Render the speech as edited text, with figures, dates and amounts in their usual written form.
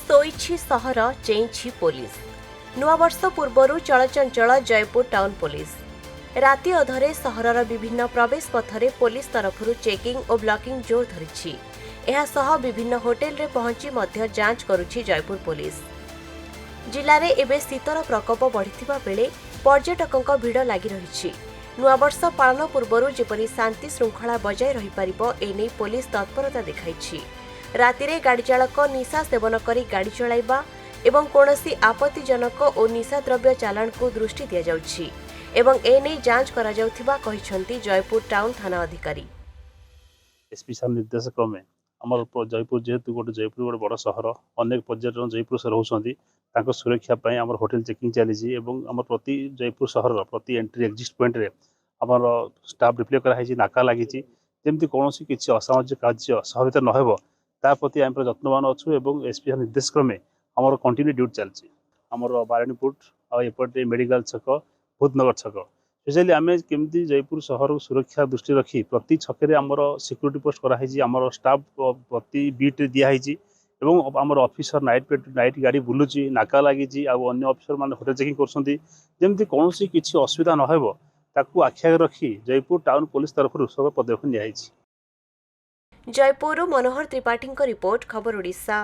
शोइछि सहर चेइछि पुलिस। नुआवर्ष पूर्व चलचंचल Jaipur town police राति अधरे सहरर विभिन्न प्रवेश पथरे पुलिस तरफ चेकिंग और ब्लॉकिंग जोर धरिछि। एहासह विभिन्न होटेल रे पहुंची मध्य जांच करुछि जयपुर पुलिस। जिले में एवं शीतर प्रकोप बढ़िथिबा बेले पर्यटकों भिड़ लगी रही। नुआवर्ष पालन पूर्व जेपरी शांति श्रृंखला बजाय रही पारिबो एने पुलिस तत्परता देखाइछि। रातिरे गाड़ी चालक निशा सेवन करी गाड़ी चलाइबा एवं कौनसी आपत्तिजनक और निशा द्रव्य चालाण को दृष्टि दिया जाउछि एवं एने जांच करा जाउथिबा कहिसंती जयपुर टाउन थाना अधिकारी। एसपी साहब निर्देश क्रमे आमर जयपुर जेहेतु जयपुर बड़ सहर अनेक पर्यटन जयपुर से रोचंती सुरक्षा आम होटेल चेकिंग चली आम प्रति जयपुर सहर प्रति एंट्री एक्जिट पॉइंट रे आमर स्टाफ डिप्लय कराई नाका लगी जमी कौन किसी असामाजिक कार्य सहर भर नहेब ता प्रति आम जत्नवान अच्छु और एसपी साहब निर्देश क्रमे आमर कंटिन्यू ड्यूटी चलती आमर बाराणीपुर आउटे मेडिकल छक भूतनगर छक स्पेशली आम केमती जयपुर सहर सुरक्षा दृष्टि रखी प्रति छके आमर सिक्यूरीटी पोस्ट कराई आमर स्टाफ प्रति बीट दिखाई आमर ऑफिसर नाइट गाड़ी बुलूची नाका लगी अन्य ऑफिसर मान होटेल चेकिंग करमती कौन किसी असुविधा नहेब ताकू आखि रखी जयपुर टाउन पुलिस तरफ सब पदक्षेप नियाई। जयपुर मनोहर त्रिपाठी रिपोर्ट खबर ओडिशा।